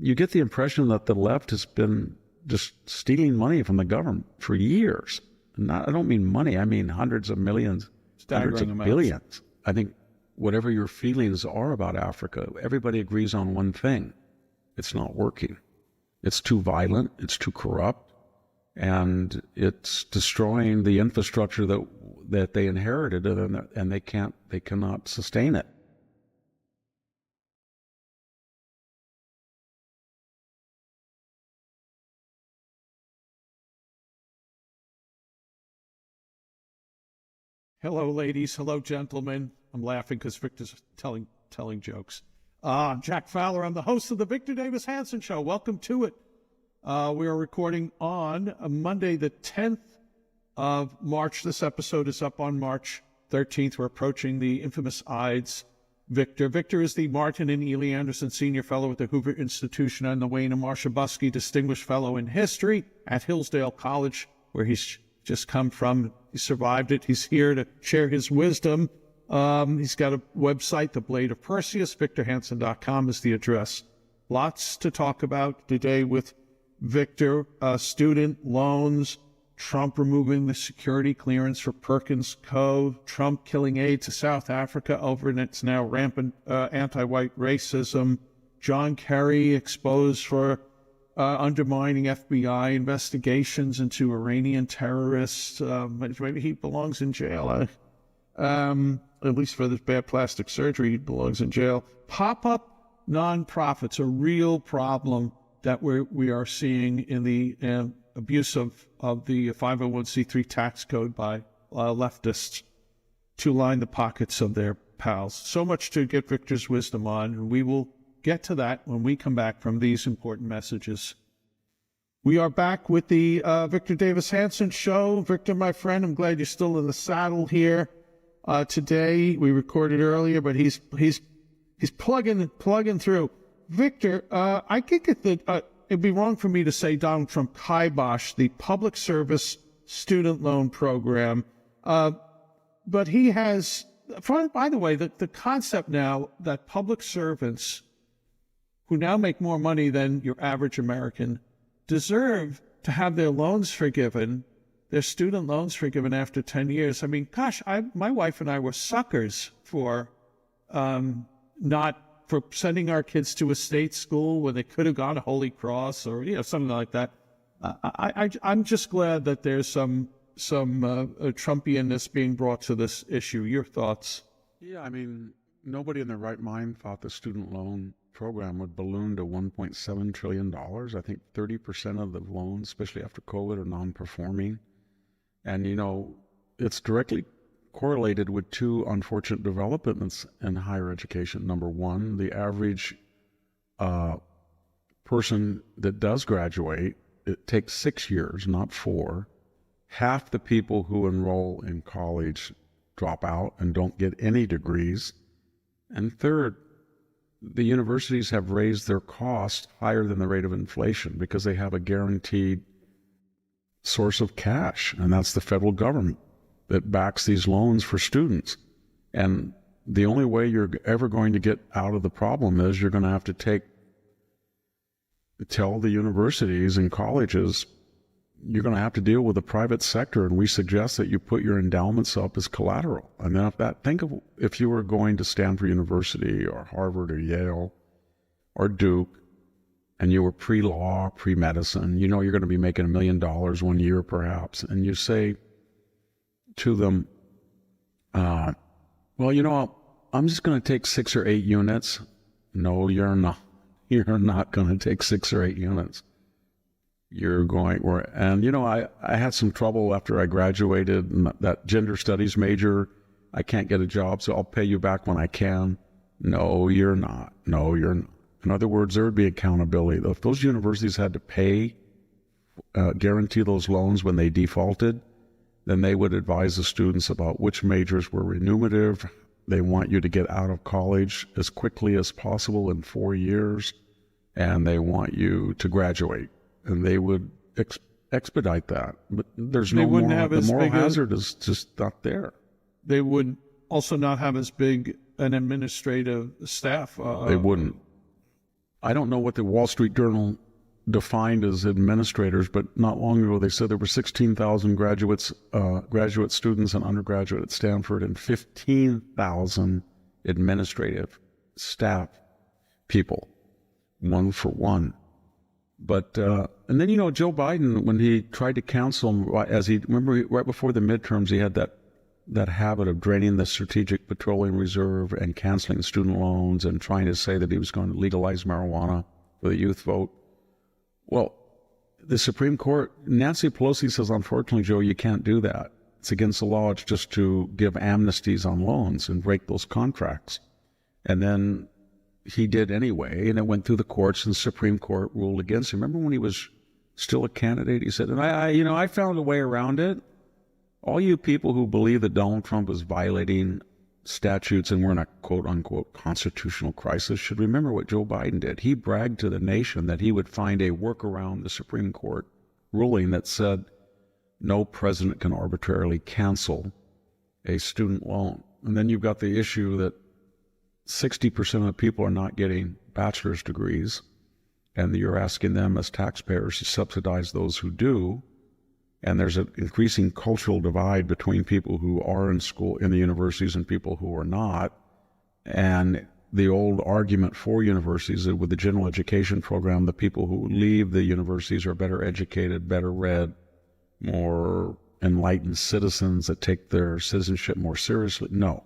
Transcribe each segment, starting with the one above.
you get the impression that the left has been just stealing money from the government for years. I don't mean money, I mean hundreds of millions, hundreds of billions. I think whatever your feelings are about Africa, everybody agrees on one thing. It's not working. It's too violent, it's too corrupt, and it's destroying the infrastructure that they inherited, and they cannot sustain it. Hello, ladies. Hello, gentlemen. I'm laughing because Victor's telling jokes. Jack Fowler. I'm the host of the Victor Davis Hanson Show. Welcome to it. We are recording on Monday, the 10th of March. This episode is up on March 13th. We're approaching the infamous Ides. Victor. Victor is the Martin and Ely Anderson Senior Fellow at the Hoover Institution and the Wayne and Marcia Buskey Distinguished Fellow in History at Hillsdale College, where he's just come from. He survived it. He's here to share his wisdom. He's got a website, The Blade of Perseus. VictorHanson.com is the address. Lots to talk about today with Victor. Student loans, Trump removing the security clearance for Perkins Cove, Trump killing aid to South Africa over its now rampant anti-white racism, John Kerry exposed for undermining FBI investigations into Iranian terrorists. Maybe he belongs in jail. At least for this bad plastic surgery, he belongs in jail. Pop-up nonprofits, a real problem that we are seeing in the abuse of the 501c3 tax code by leftists to line the pockets of their pals. So much to get Victor's wisdom on, and we will get to that when we come back from these important messages. We are back with the Victor Davis Hanson Show. Victor, my friend, I'm glad you're still in the saddle here. Today, we recorded earlier, but he's plugging through. Victor, I think that it'd be wrong for me to say Donald Trump kiboshed the public service student loan program, but he has. By the way, the concept now that public servants who now make more money than your average American deserve to have their loans forgiven, their student loans forgiven after 10 years. I mean, gosh, my wife and I were suckers for for sending our kids to a state school where they could have gone to Holy Cross or something like that. I'm just glad that there's some Trumpianness being brought to this issue. Your thoughts? Yeah, I mean, nobody in their right mind thought the student loan program would balloon to $1.7 trillion. I think 30% of the loans, especially after COVID, are non-performing. And, it's directly correlated with two unfortunate developments in higher education. Number one, the average person that does graduate, it takes 6 years, not 4. Half the people who enroll in college drop out and don't get any degrees. And third, the universities have raised their costs higher than the rate of inflation because they have a guaranteed source of cash, and that's the federal government that backs these loans for students. And the only way you're ever going to get out of the problem is you're going to have to tell the universities and colleges, you're going to have to deal with the private sector, and we suggest that you put your endowments up as collateral. And then think of if you were going to Stanford University or Harvard or Yale or Duke, and you were pre-law, pre-medicine, you're going to be making $1 million 1 year perhaps, and you say to them, well, I'm just going to take 6 or 8 units. No, you're not. You're not going to take 6 or 8 units. You're going, I had some trouble after I graduated, and that gender studies major, I can't get a job, so I'll pay you back when I can. No, you're not. No, you're not. In other words, there would be accountability. If those universities had to guarantee those loans when they defaulted, then they would advise the students about which majors were remunerative. They want you to get out of college as quickly as possible in 4 years, and they want you to graduate. And they would expedite that. But there's no more. The moral hazard is just not there. They would also not have as big an administrative staff. They wouldn't. I don't know what the Wall Street Journal defined as administrators, but not long ago they said there were 16,000 graduate students and undergraduate at Stanford and 15,000 administrative staff people, one for one. But and then Joe Biden, when he tried to counsel him, remember right before the midterms, he had that habit of draining the Strategic Petroleum Reserve and canceling student loans and trying to say that he was going to legalize marijuana for the youth vote. Well, the Supreme Court, Nancy Pelosi says, unfortunately, Joe, you can't do that. It's against the law. It's just to give amnesties on loans and break those contracts. And then he did anyway, and it went through the courts, and the Supreme Court ruled against him. Remember when he was still a candidate? He said, and I found a way around it. All you people who believe that Donald Trump is violating statutes and we're in a quote-unquote constitutional crisis should remember what Joe Biden did. He bragged to the nation that he would find a workaround the Supreme Court ruling that said no president can arbitrarily cancel a student loan. And then you've got the issue that 60% of people are not getting bachelor's degrees, and you're asking them as taxpayers to subsidize those who do. And there's an increasing cultural divide between people who are in school, in the universities, and people who are not. And the old argument for universities is with the general education program, the people who leave the universities are better educated, better read, more enlightened citizens that take their citizenship more seriously. No.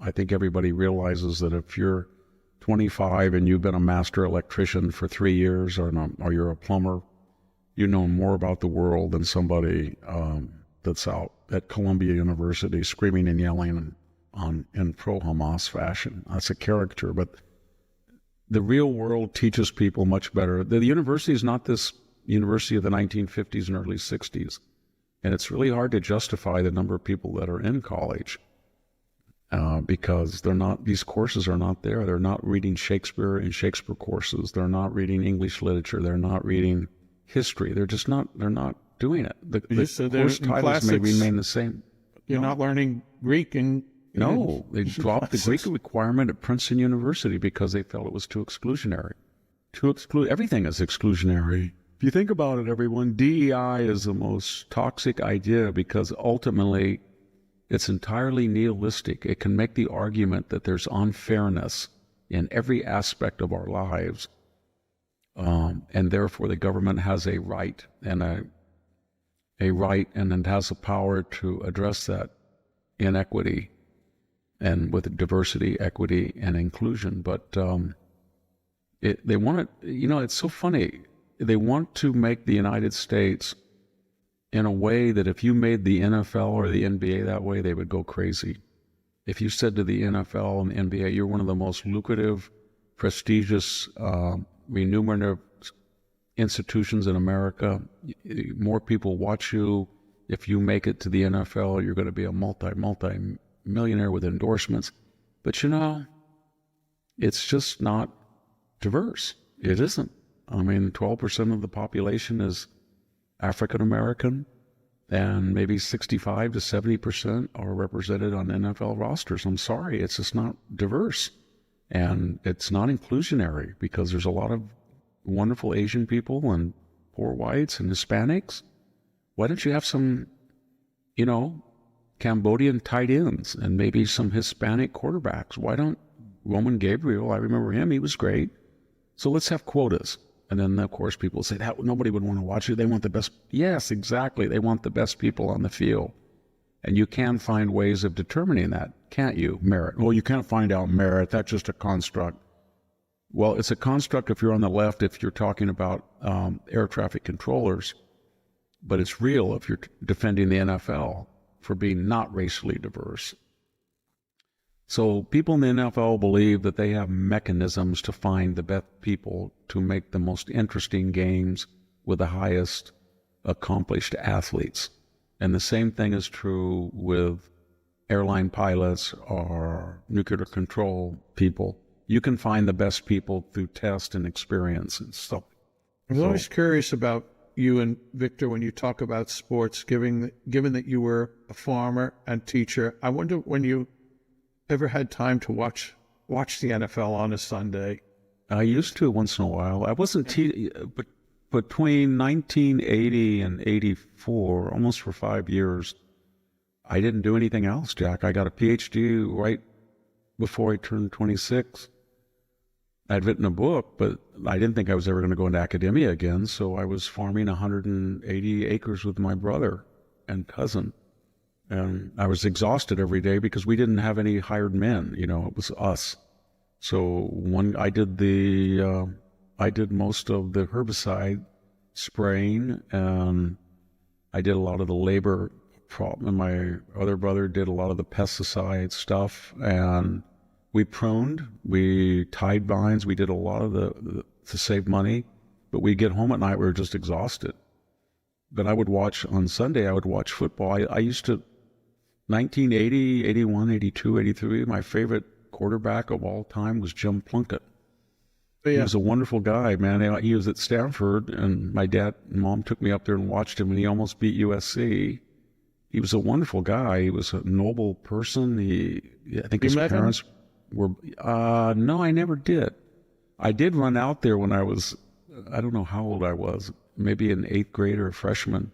I think everybody realizes that if you're 25 and you've been a master electrician for 3 years, or you're a plumber, you know more about the world than somebody that's out at Columbia University screaming and yelling in pro-Hamas fashion. That's a caricature, but the real world teaches people much better. The university is not this university of the 1950s and early 60s, and it's really hard to justify the number of people that are in college because these courses are not there. They're not reading Shakespeare in Shakespeare courses. They're not reading English literature. They're not reading history. They're not doing it. The course titles may remain the same. You're not learning Greek and... No, they dropped the Greek requirement at Princeton University because they felt it was too exclusionary. Everything is exclusionary. If you think about it, everyone, DEI is the most toxic idea because ultimately it's entirely nihilistic. It can make the argument that there's unfairness in every aspect of our lives. And therefore the government has a right and it has the power to address that inequity and with diversity, equity, and inclusion. But they want it, it's so funny. They want to make the United States in a way that if you made the NFL or the NBA that way, they would go crazy. If you said to the NFL and the NBA, you're one of the most lucrative, prestigious, remunerative institutions in America, more people watch you. If you make it to the NFL, you're going to be a multi-millionaire with endorsements. But it's just not diverse. It isn't. 12% of the population is African American, and maybe 65 to 70% are represented on NFL rosters. I'm sorry, it's just not diverse. And it's not inclusionary because there's a lot of wonderful Asian people and poor whites and Hispanics. Why don't you have some, Cambodian tight ends and maybe some Hispanic quarterbacks? Why don't Roman Gabriel, I remember him, he was great. So let's have quotas. And then, of course, people say that nobody would want to watch it. They want the best. Yes, exactly. They want the best people on the field. And you can find ways of determining that, can't you? Merit. Well, you can't find out merit. That's just a construct. Well, it's a construct if you're on the left, if you're talking about air traffic controllers, but it's real if you're defending the NFL for being not racially diverse. So people in the NFL believe that they have mechanisms to find the best people to make the most interesting games with the highest accomplished athletes. And the same thing is true with airline pilots or nuclear control people. You can find the best people through test and experience and stuff. I'm always curious about you and Victor when you talk about sports, given that you were a farmer and teacher. I wonder when you ever had time to watch the NFL on a Sunday. I used to once in a while. I wasn't but between 1980 and 84, almost for 5 years, I didn't do anything else, Jack. I got a PhD right before I turned 26. I'd written a book, but I didn't think I was ever going to go into academia again, so I was farming 180 acres with my brother and cousin. And I was exhausted every day because we didn't have any hired men, it was us. So I did most of the herbicide spraying, and I did a lot of the labor problem. And my other brother did a lot of the pesticide stuff, and we pruned, we tied vines, we did a lot of to save money. But we'd get home at night, we were just exhausted. But on Sunday, I would watch football. I used to, 1980, 81, 82, 83, my favorite quarterback of all time was Jim Plunkett. Yeah. He was a wonderful guy, man. He was at Stanford, and my dad and mom took me up there and watched him, and he almost beat USC. He was a wonderful guy. He was a noble person. I think his parents were, no, I never did. I did run out there when I don't know how old I was, maybe an 8th grade or a freshman.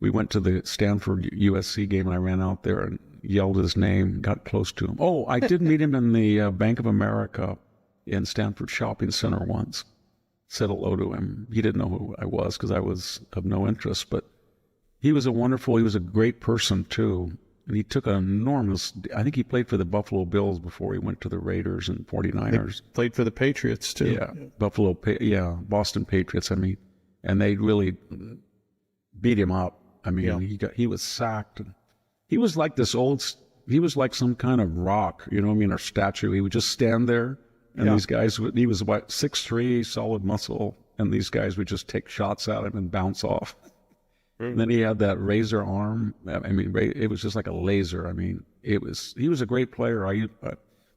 We went to the Stanford USC game, and I ran out there and yelled his name, got close to him. Oh, I did meet him in the Bank of America in Stanford Shopping Center once. Said hello to him. He didn't know who I was because I was of no interest, but he was a great person too. And he took I think he played for the Buffalo Bills before he went to the Raiders and 49ers. He played for the Patriots too. Yeah, Boston Patriots, and they really beat him up. He was sacked. He was like some kind of rock, or statue. He would just stand there, and these guys, he was about 6'3", solid muscle, and these guys would just take shots at him and bounce off. And then he had that razor arm. It was just like a laser. He was a great player.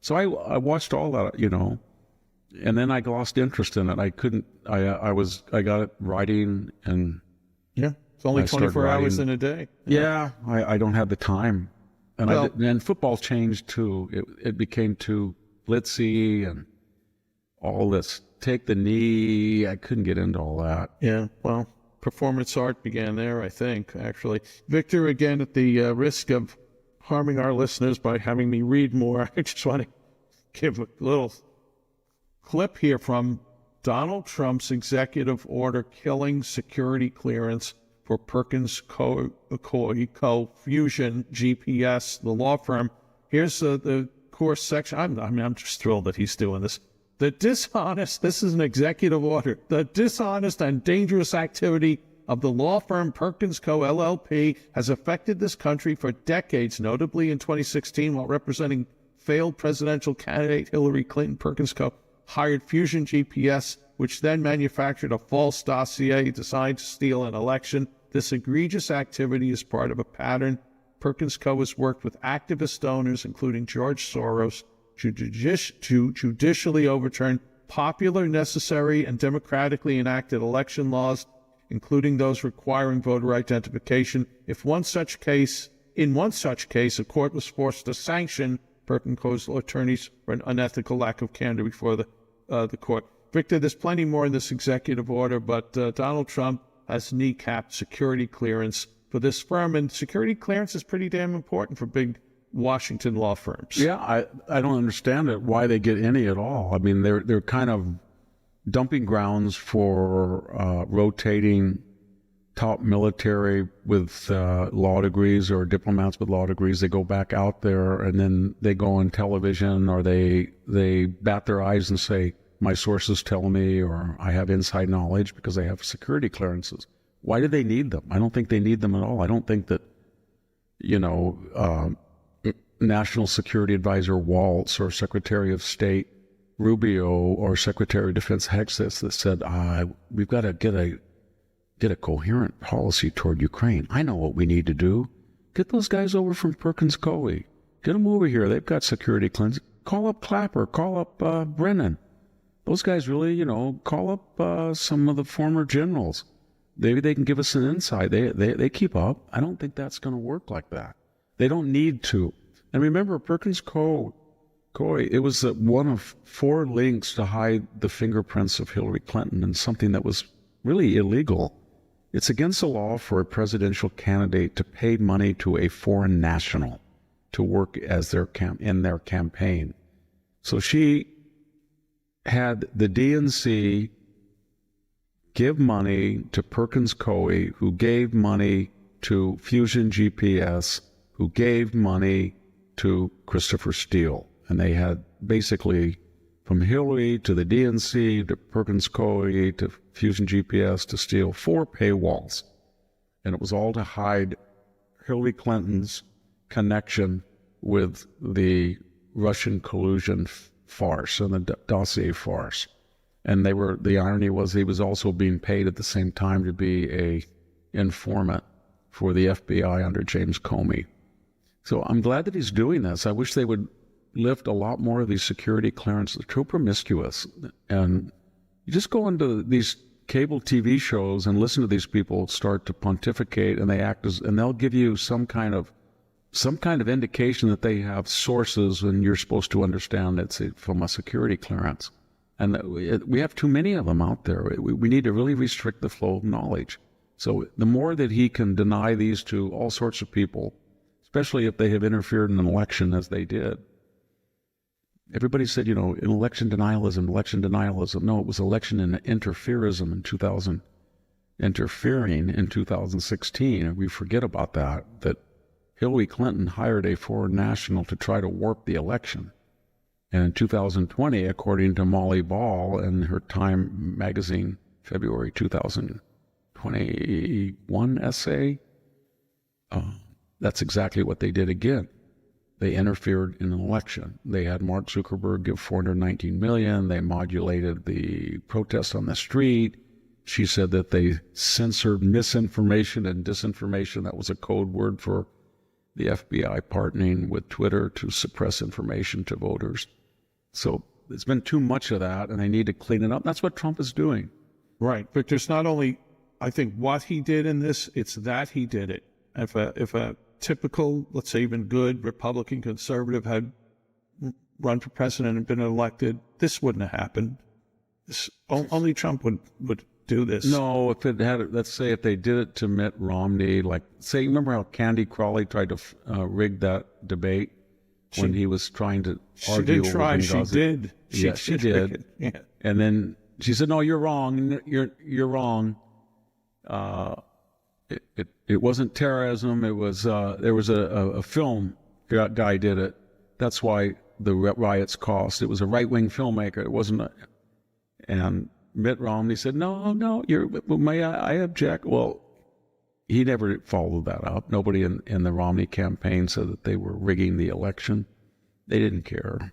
So I watched all that, and then I lost interest in it. I couldn't, I got it writing, and yeah, it's only 24 hours in a day. Yeah, I don't have the time. And football changed too. It became too blitzy and all this. Take the knee. I couldn't get into all that. Yeah, well, performance art began there, I think, actually. Victor, again, at the risk of harming our listeners by having me read more, I just want to give a little clip here from Donald Trump's executive order killing security clearance for Perkins Coie Fusion GPS, the law firm. Here's the core section. I'm just thrilled that he's doing this. This is an executive order. The dishonest and dangerous activity of the law firm Perkins Co. LLP has affected this country for decades, notably in 2016 while representing failed presidential candidate Hillary Clinton. Perkins Co. hired Fusion GPS, which then manufactured a false dossier designed to steal an election. This egregious activity is part of a pattern. Perkins Co. has worked with activist donors, including George Soros, to judicially overturn popular, necessary, and democratically enacted election laws, including those requiring voter identification. In one such case, a court was forced to sanction Perkins Co.'s attorneys for an unethical lack of candor before the court. Victor, there's plenty more in this executive order, but Donald Trump has kneecapped security clearance for this firm, and security clearance is pretty damn important for big Washington law firms. Yeah, I don't understand it, why they get any at all. They're kind of dumping grounds for rotating top military with law degrees or diplomats with law degrees. They go back out there and then they go on television, or they bat their eyes and say, my sources tell me, or I have inside knowledge, because they have security clearances. Why do they need them? I don't think they need them at all. I don't think that, National Security Advisor Waltz or Secretary of State Rubio or Secretary of Defense Hexas that said, we've got to get a coherent policy toward Ukraine. I know what we need to do. Get those guys over from Perkins Coie. Get them over here. They've got security clearance. Call up Clapper. Call up Brennan. Those guys really, call up some of the former generals. Maybe they can give us an insight. They keep up. I don't think that's going to work like that. They don't need to. And remember, Perkins Co. Coy, it was one of 4 links to hide the fingerprints of Hillary Clinton in something that was really illegal. It's against the law for a presidential candidate to pay money to a foreign national to work as in their campaign. So she had the DNC give money to Perkins Coie, who gave money to Fusion GPS, who gave money to Christopher Steele. And they had basically from Hillary to the DNC to Perkins Coie to Fusion GPS to Steele 4 paywalls. And it was all to hide Hillary Clinton's connection with the Russian collusion farce and the dossier farce. And the irony was he was also being paid at the same time to be a informant for the FBI under James Comey. So I'm glad that he's doing this. I wish they would lift a lot more of these security clearances. They're too promiscuous. And you just go into these cable TV shows and listen to these people start to pontificate, and and they'll give you some kind of indication that they have sources, and you're supposed to understand it's from a security clearance. And we have too many of them out there. We need to really restrict the flow of knowledge. So the more that he can deny these to all sorts of people, especially if they have interfered in an election as they did. Everybody said, election denialism. No, it was election interferism interfering in 2016. And we forget about that Hillary Clinton hired a foreign national to try to warp the election. And in 2020, according to Molly Ball in her Time magazine, February 2021 essay, that's exactly what they did again. They interfered in an election. They had Mark Zuckerberg give $419 million. They modulated the protests on the street. She said that they censored misinformation and disinformation. That was a code word for the FBI partnering with Twitter to suppress information to voters. So there's been too much of that, and they need to clean it up. That's what Trump is doing. Right. But there's not only, I think, what he did in this, it's that he did it. If a typical, let's say even good Republican conservative had run for president and been elected, this wouldn't have happened. Only Trump would do this. No, if it had, let's say if they did it to Mitt Romney, remember how Candy Crawley tried to rig that debate when he was trying to argue? She did try. She did. Yeah, she did. Yeah. And then she said, "No, you're wrong. You're wrong. It wasn't terrorism. It was there was a film guy did it. That's why the riots cost. It was a right-wing filmmaker. It wasn't." And Mitt Romney said, "No, may I object?" Well, he never followed that up. Nobody in the Romney campaign said that they were rigging the election. They didn't care.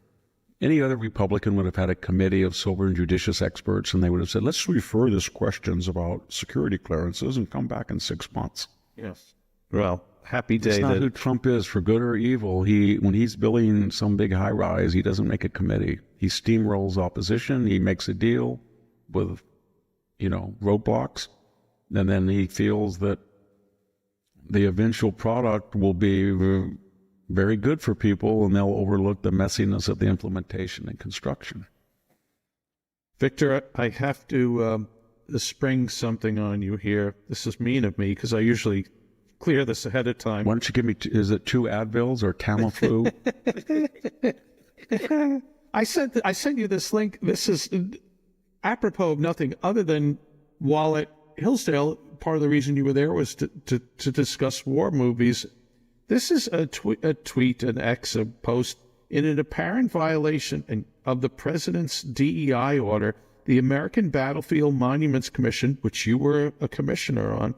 Any other Republican would have had a committee of sober and judicious experts, and they would have said, "Let's refer this questions about security clearances and come back in 6 months." Yes. Well, happy day. It's not who Trump is, for good or evil. When he's building some big high-rise, he doesn't make a committee. He steamrolls opposition. He makes a deal with, roadblocks, and then he feels that the eventual product will be very good for people, and they'll overlook the messiness of the implementation and construction. Victor, I have to spring something on you here. This is mean of me because I usually clear this ahead of time. Why don't you give me, is it 2 Advils or Tamiflu? I sent you this link. This is apropos of nothing other than while at Hillsdale, part of the reason you were there was to discuss war movies. This is a tweet, an X, a post. In an apparent violation of the president's DEI order, the American Battlefield Monuments Commission, which you were a commissioner on,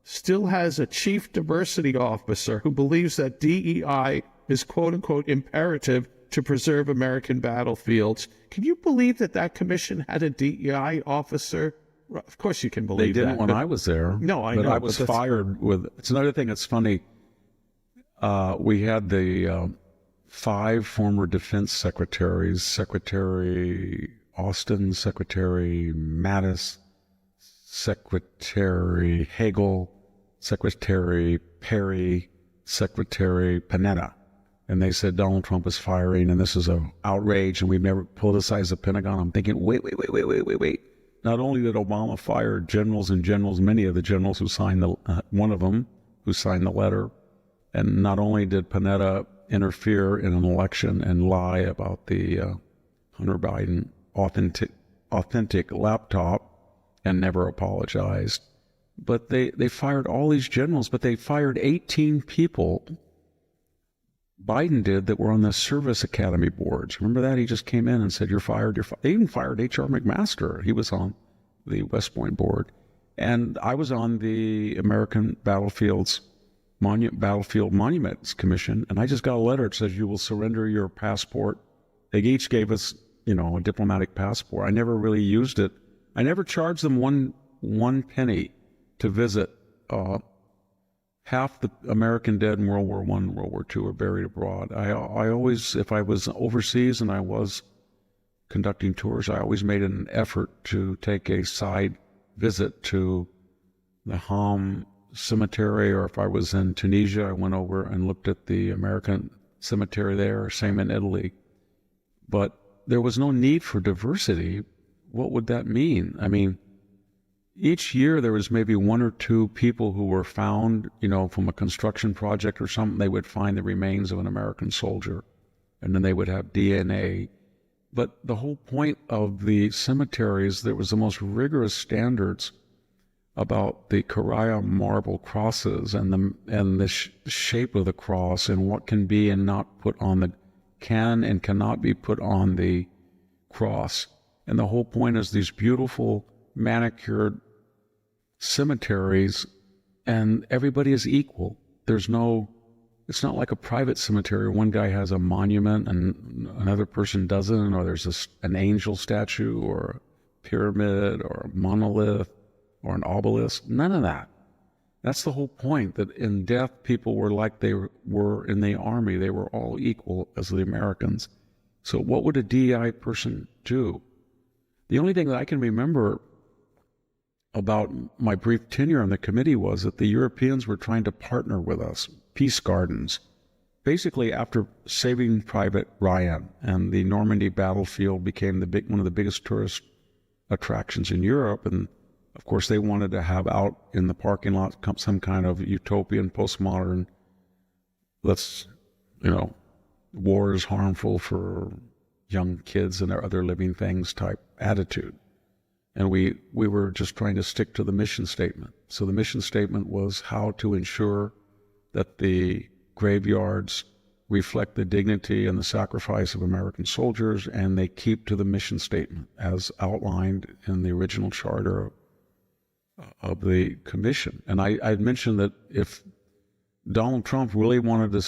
still has a chief diversity officer who believes that DEI is quote-unquote imperative to preserve American battlefields. Can you believe that commission had a DEI officer? Of course you can believe that. They didn't when I was there. No, I know. But I was fired with... It's another thing that's funny. We had the 5 former defense secretaries, Secretary Austin, Secretary Mattis, Secretary Hagel, Secretary Perry, Secretary Panetta. and they said Donald Trump is firing, and this is an outrage, and we've never politicized the Pentagon. I'm thinking, wait. Not only did Obama fire generals and generals, many of the generals who signed one of them who signed the letter, and not only did Panetta interfere in an election and lie about the Hunter Biden authentic laptop and never apologized, but they fired all these generals, but they fired 18 people. Biden did that were on the service academy boards. Remember that? He just came in and said, you're fired, you're fired. They even fired H.R. McMaster. He was on the West Point board. And I was on the American Battlefield Monuments Commission, and I just got a letter that says you will surrender your passport. They each gave us, a diplomatic passport. I never really used it. I never charged them one penny to visit. Half the American dead in World War I and World War II are buried abroad. I always, if I was overseas and I was conducting tours, I always made an effort to take a side visit to the Ham cemetery, or if I was in Tunisia, I went over and looked at the American cemetery there, same in Italy. But there was no need for diversity. What would that mean? I mean, each year there was maybe one or two people who were found, from a construction project or something. They would find the remains of an American soldier, and then they would have DNA. But the whole point of the cemeteries, there was the most rigorous standards about the Carrara marble crosses and the shape of the cross and what can be and not put on can and cannot be put on the cross. And the whole point is these beautiful manicured cemeteries, and everybody is equal. It's not like a private cemetery. One guy has a monument and another person doesn't, or there's an angel statue or a pyramid or a monolith or an obelisk. None of that. That's the whole point, that in death, people were like they were in the Army. They were all equal as the Americans. So what would a DEI person do? The only thing that I can remember about my brief tenure on the committee was that the Europeans were trying to partner with us, peace gardens. Basically, after Saving Private Ryan and the Normandy battlefield became one of the biggest tourist attractions in Europe, and of course they wanted to have out in the parking lot some kind of utopian, postmodern, war is harmful for young kids and other living things type attitude. And we were just trying to stick to the mission statement. So the mission statement was how to ensure that the graveyards reflect the dignity and the sacrifice of American soldiers, and they keep to the mission statement as outlined in the original charter of the commission. And I mentioned that if Donald Trump really wanted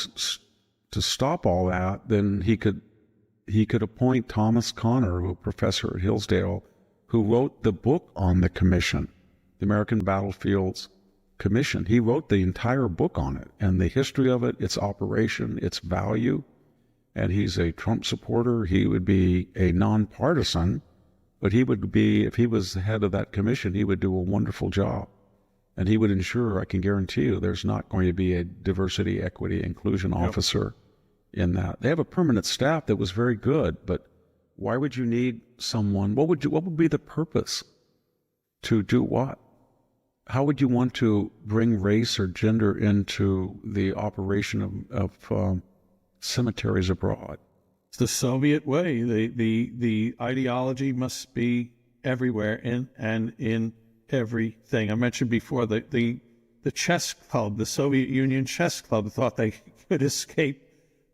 to stop all that, then he could appoint Thomas Connor, a professor at Hillsdale, who wrote the book on the commission, the American Battlefields Commission. He wrote the entire book on it and the history of it, its operation, its value. And he's a Trump supporter. He would be a nonpartisan, but he would be, if he was the head of that commission, he would do a wonderful job. And he would ensure, I can guarantee you, there's not going to be a diversity, equity, inclusion officer in that. They have a permanent staff that was very good, but why would you need someone? What would be the purpose to do what? How would you want to bring race or gender into the operation of cemeteries abroad? It's the Soviet way. The ideology must be everywhere and in everything. I mentioned before the chess club, the Soviet Union chess club, thought they could escape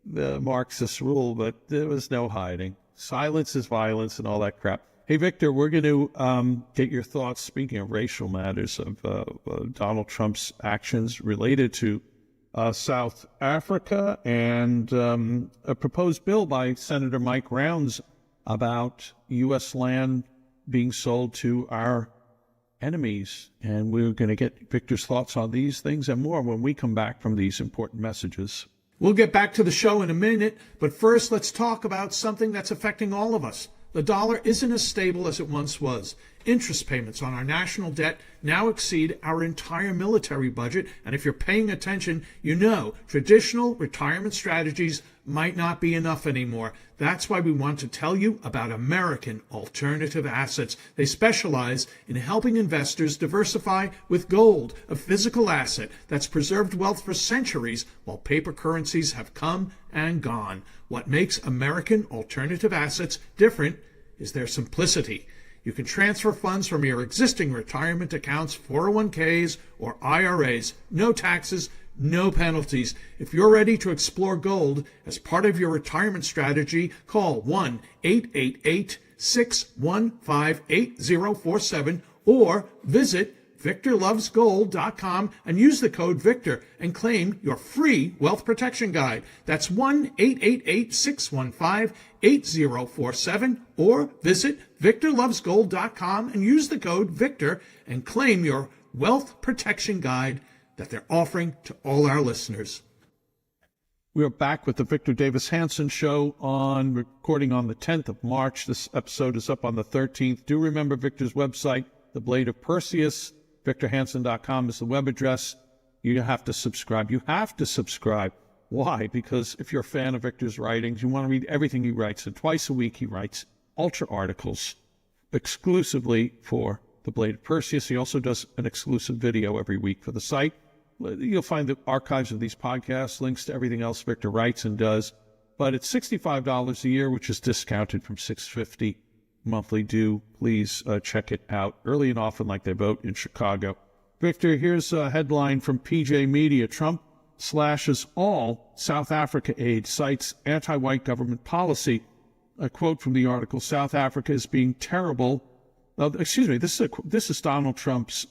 the Marxist rule, but there was no hiding. Silence is violence and all that crap. Hey, Victor, we're going to get your thoughts, speaking of racial matters, of Donald Trump's actions related to South Africa and a proposed bill by Senator Mike Rounds about U.S. land being sold to our enemies. And we're going to get Victor's thoughts on these things and more when we come back from these important messages. We'll get back to the show in a minute, but first let's talk about something that's affecting all of us. The dollar isn't as stable as it once was. Interest payments on our national debt now exceed our entire military budget, and if you're paying attention, you know traditional retirement strategies might not be enough anymore. That's why we want to tell you about American Alternative Assets. They specialize in helping investors diversify with gold, a physical asset that's preserved wealth for centuries while paper currencies have come and gone. What makes American Alternative Assets different is their simplicity. You can transfer funds from your existing retirement accounts, 401ks, or IRAs. No taxes, no penalties. If you're ready to explore gold as part of your retirement strategy, call 1-888-615-8047 or visit VictorLovesGold.com and use the code VICTOR and claim your free wealth protection guide. That's 1-888-615-8047 or visit VictorLovesGold.com and use the code VICTOR and claim your wealth protection guide that they're offering to all our listeners. We are back with the Victor Davis Hanson Show recording on the 10th of March. This episode is up on the 13th. Do remember Victor's website, The Blade of Perseus. VictorHanson.com is the web address. You have to subscribe. You have to subscribe. Why? Because if you're a fan of Victor's writings, you want to read everything he writes. And twice a week he writes ultra articles exclusively for The Blade of Perseus. He also does an exclusive video every week for the site. You'll find the archives of these podcasts, links to everything else Victor writes and does. But it's $65 a year, which is discounted from $650 monthly due. Please check it out early and often like they vote in Chicago. Victor, here's a headline from PJ Media. Trump slashes all South Africa aid, cites anti-white government policy. A quote from the article: South Africa is being terrible. This is Donald Trump's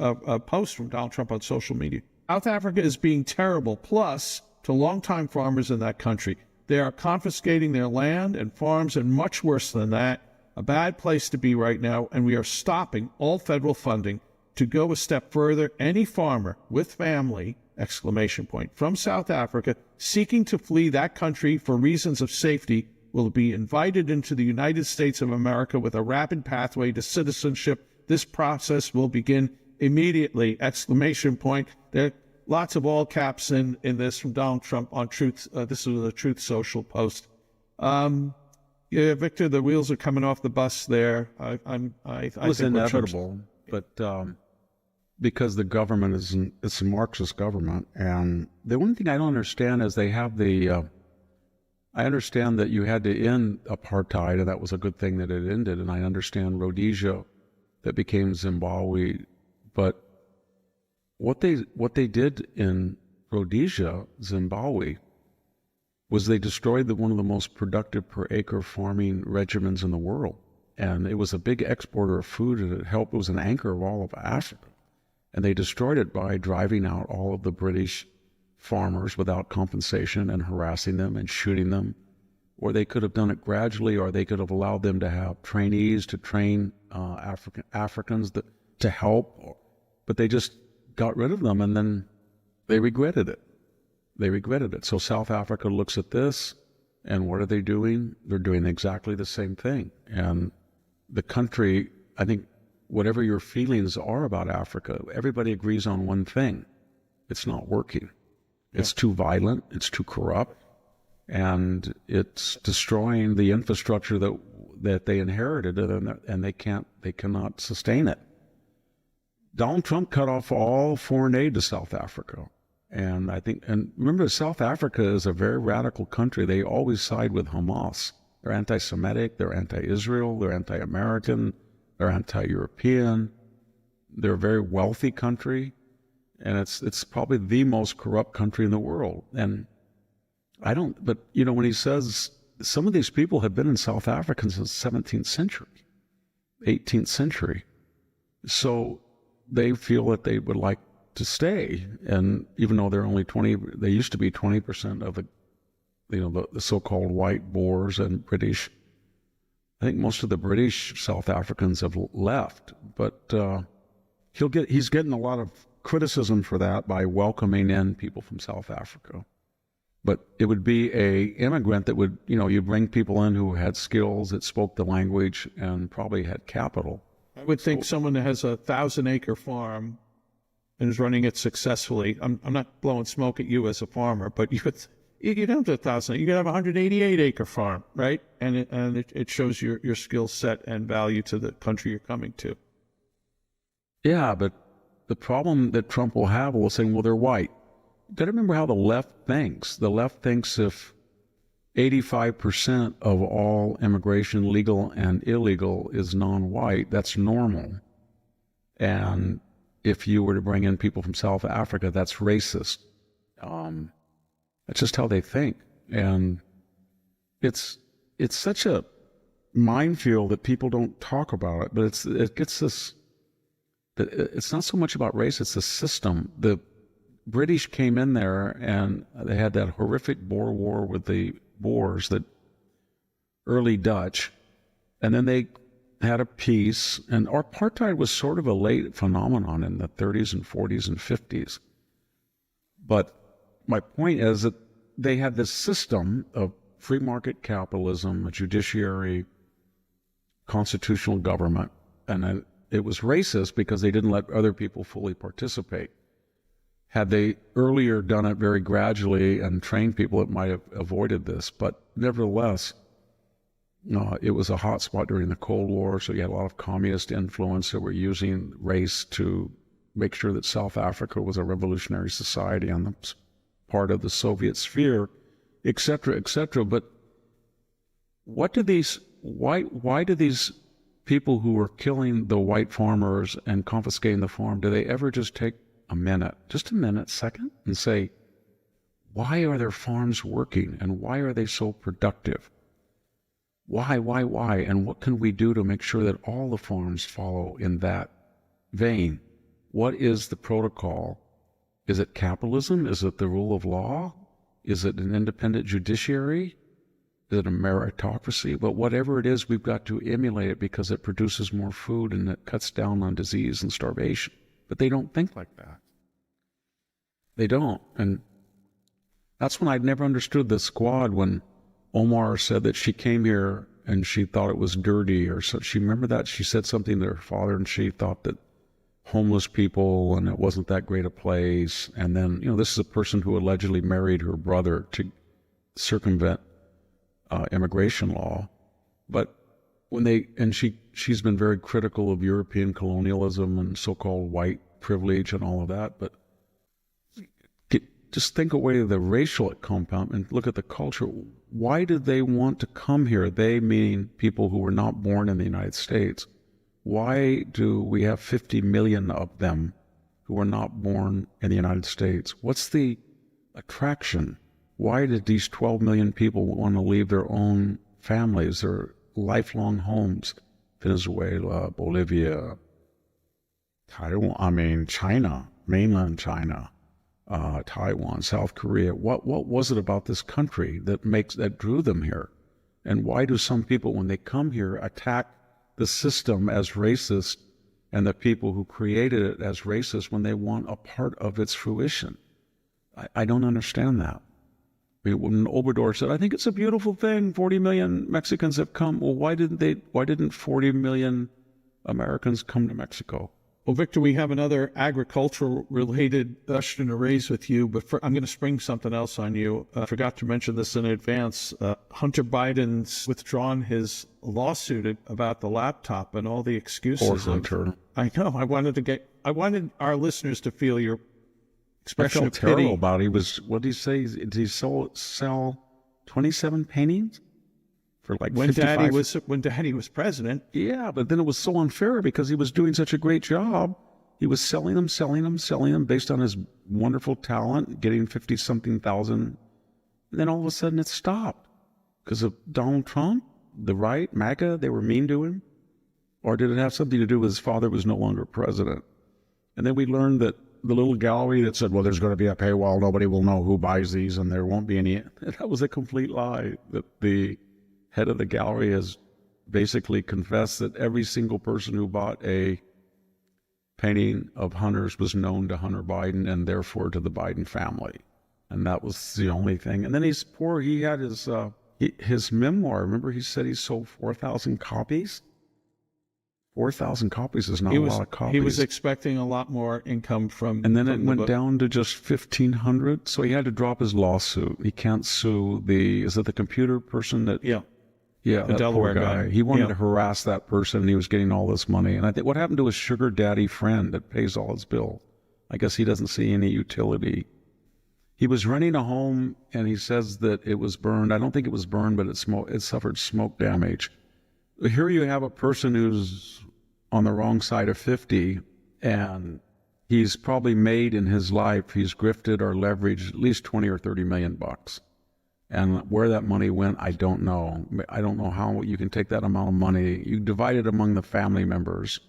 post from Donald Trump on social media. South Africa is being terrible, plus to longtime farmers in that country. They are confiscating their land and farms, and much worse than that. A bad place to be right now, and we are stopping all federal funding. To go a step further, any farmer with family, ! From South Africa seeking to flee that country for reasons of safety will be invited into the United States of America with a rapid pathway to citizenship. This process will begin immediately! There are lots of all caps in this from Donald Trump on Truth. This is a Truth Social post. Yeah, Victor, the wheels are coming off the bus there. It was inevitable, but because the government it's a Marxist government, and the one thing I don't understand is they have I understand that you had to end apartheid, and that was a good thing that it ended, and I understand Rhodesia that became Zimbabwe, but what they did in Rhodesia, Zimbabwe, was they destroyed one of the most productive per acre farming regimens in the world. And it was a big exporter of food, and it was an anchor of all of Africa. And they destroyed it by driving out all of the British farmers without compensation and harassing them and shooting them. Or they could have done it gradually, or they could have allowed them to have trainees to train Africans to help. But they just got rid of them, and then they regretted it. So South Africa looks at this, and what are they doing? They're doing exactly the same thing. And the country, I think, whatever your feelings are about Africa, everybody agrees on one thing: it's not working. It's too violent, it's too corrupt, and it's destroying the infrastructure that they inherited, and they cannot sustain it. Donald Trump cut off all foreign aid to South Africa. And remember, South Africa is a very radical country. They always side with Hamas. They're anti-Semitic, they're anti-Israel, they're anti-American, they're anti-European. They're a very wealthy country, and it's probably the most corrupt country in the world. And but when he says some of these people have been in South Africa since the 17th century, 18th century. So they feel that they would like to stay, and even though they're only they used to be 20% of the so-called white Boers and British. I think most of the British South Africans have left, but he's getting a lot of criticism for that by welcoming in people from South Africa. But it would be a immigrant that would, you bring people in who had skills, that spoke the language, and probably had capital. I would think someone that has a 1,000-acre farm and is running it successfully. I'm not blowing smoke at you as a farmer, but You don't have 1,000. You can have a 188-acre farm, right? And it shows your skill set and value to the country you're coming to. Yeah, but the problem that Trump will have will say, well, they're white. You got to remember how the left thinks. The left thinks if 85% of all immigration, legal and illegal, is non-white, that's normal. And if you were to bring in people from South Africa, that's racist. That's just how they think. And it's such a minefield that people don't talk about it, but it gets this. It's not so much about race, it's the system. The British came in there and they had that horrific Boer War with the Boers, the early Dutch, and then they had a peace, and apartheid was sort of a late phenomenon in the 30s and 40s and 50s. But my point is that they had this system of free market capitalism, a judiciary, constitutional government, and it was racist because they didn't let other people fully participate. Had they earlier done it very gradually and trained people, it might have avoided this. But nevertheless, it was a hot spot during the Cold War, so you had a lot of communist influence that were using race to make sure that South Africa was a revolutionary society on the part of the Soviet sphere, et cetera, et cetera. But why do these people who were killing the white farmers and confiscating the farm, do they ever just take a minute, second, and say, why are their farms working and why are they so productive? Why, and what can we do to make sure that all the farms follow in that vein? What is the protocol? Is it capitalism? Is it the rule of law? Is it an independent judiciary? Is it a meritocracy? But whatever it is, we've got to emulate it because it produces more food and it cuts down on disease and starvation. But they don't think like that. They don't. And that's when I'd never understood the squad when Omar said that she came here and she thought it was dirty or so. She remember that? She said something to her father and she thought that homeless people and it wasn't that great a place. And then, this is a person who allegedly married her brother to circumvent immigration law. But she's been very critical of European colonialism and so-called white privilege and all of that. But just think away the racial compound and look at the culture. Why did they want to come here? They meaning people who were not born in the United States. Why do we have 50 million of them who were not born in the United States? What's the attraction? Why did these 12 million people want to leave their own families, their lifelong homes? Venezuela, Bolivia, Taiwan, China, mainland China, Taiwan, South Korea. What was it about this country that drew them here? And why do some people, when they come here, attack the system as racist and the people who created it as racist when they want a part of its fruition? I don't understand that. When Obrador said, I think it's a beautiful thing, 40 million Mexicans have come. Well, why didn't 40 million Americans come to Mexico? Well, Victor, we have another agricultural-related question to raise with you, but I'm going to spring something else on you. I forgot to mention this in advance. Hunter Biden's withdrawn his lawsuit about the laptop and all the excuses. Poor Hunter. I know. I wanted our listeners to feel your expression of pity. I felt terrible about it. What did he say? Did he sell 27 paintings? For like when 55. when Daddy was president. Yeah, but then it was so unfair because he was doing such a great job. He was selling them based on his wonderful talent, getting 50-something thousand. And then all of a sudden it stopped because of Donald Trump, the right, MAGA, they were mean to him. Or did it have something to do with his father was no longer president? And then we learned that the little gallery that said, well, there's going to be a paywall, nobody will know who buys these and there won't be any. That was a complete lie. That the head of the gallery has basically confessed that every single person who bought a painting of Hunter's was known to Hunter Biden and therefore to the Biden family. And that was the only thing. And then he's poor. He had his memoir. Remember he said he sold 4,000 copies? 4,000 copies is not a lot of copies. He was expecting a lot more income from. And then it went book. down to just 1,500. So he had to drop his lawsuit. He can't sue is it the computer person that? Yeah. Yeah, The that Delaware poor guy. guy. He wanted Yeah. to harass that person, and he was getting all this money. And I think what happened to his sugar daddy friend that pays all his bill? I guess he doesn't see any utility. He was renting a home, and he says that it was burned. I don't think it was burned, but it suffered smoke damage. Here you have a person who's on the wrong side of 50, and he's probably made in his life, he's grifted or leveraged at least 20 or 30 million bucks. And where that money went, I don't know. I don't know how you can take that amount of money. You divide it among the family members.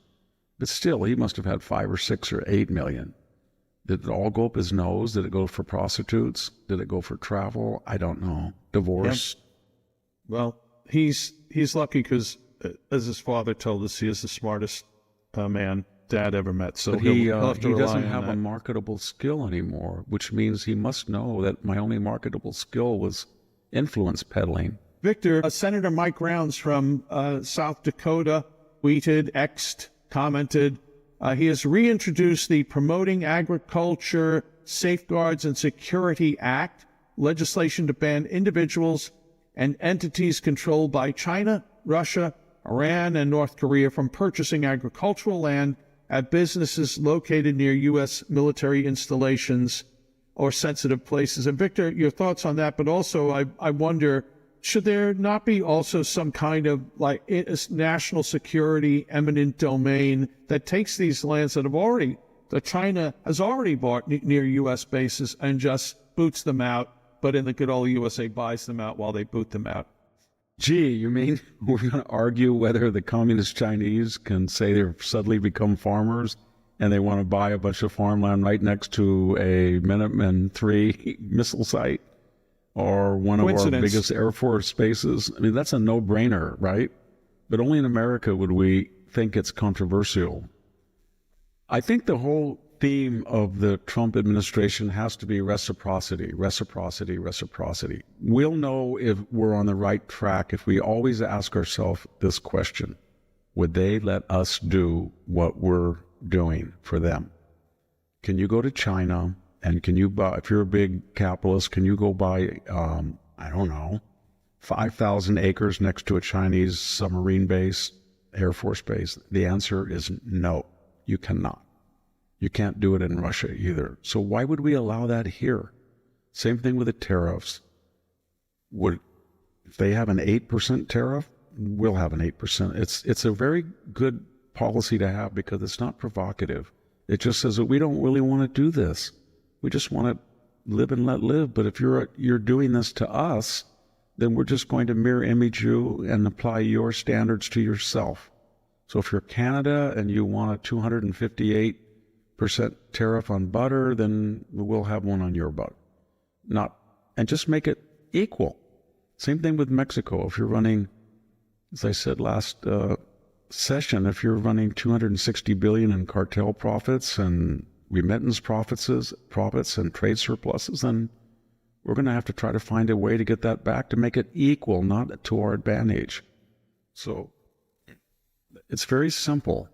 But still, he must have had 5 or 6 or 8 million. Did it all go up his nose? Did it go for prostitutes? Did it go for travel? I don't know. Divorce? Yep. Well, he's lucky because, as his father told us, he is the smartest man Dad ever met. So but he'll have to he rely doesn't on have that. a marketable skill anymore, which means he must know that my only marketable skill was influence peddling. Victor, Senator Mike Rounds from South Dakota tweeted, X'd, commented, he has reintroduced the Promoting Agriculture Safeguards and Security Act, legislation to ban individuals and entities controlled by China, Russia, Iran, and North Korea from purchasing agricultural land at businesses located near U.S. military installations or sensitive places. And Victor, your thoughts on that, but also I wonder, should there not be also some kind of like national security eminent domain that takes these lands that China has already bought near U.S. bases and just boots them out, but in the good old USA buys them out while they boot them out? Gee, you mean we're going to argue whether the communist Chinese can say they've suddenly become farmers and they want to buy a bunch of farmland right next to a Minuteman III missile site or one of our biggest Air Force bases? I mean, that's a no-brainer, right? But only in America would we think it's controversial. I think the whole theme of the Trump administration has to be reciprocity, reciprocity, reciprocity. We'll know if we're on the right track if we always ask ourselves this question: would they let us do what we're doing for them? Can you go to China and can you buy, if you're a big capitalist, can you go buy, 5,000 acres next to a Chinese submarine base, Air Force base? The answer is no, you cannot. You can't do it in Russia either. So why would we allow that here? Same thing with the tariffs. If they have an 8% tariff, we'll have an 8%. It's a very good policy to have because it's not provocative. It just says that we don't really want to do this. We just want to live and let live. But if you're doing this to us, then we're just going to mirror image you and apply your standards to yourself. So if you're Canada and you want a 258% tariff on butter, then we'll have one on your butter. And just make it equal. Same thing with Mexico. If you're running, as I said last session, if you're running 260 billion in cartel profits and remittance profits and trade surpluses, then we're going to have to try to find a way to get that back to make it equal, not to our advantage. So it's very simple.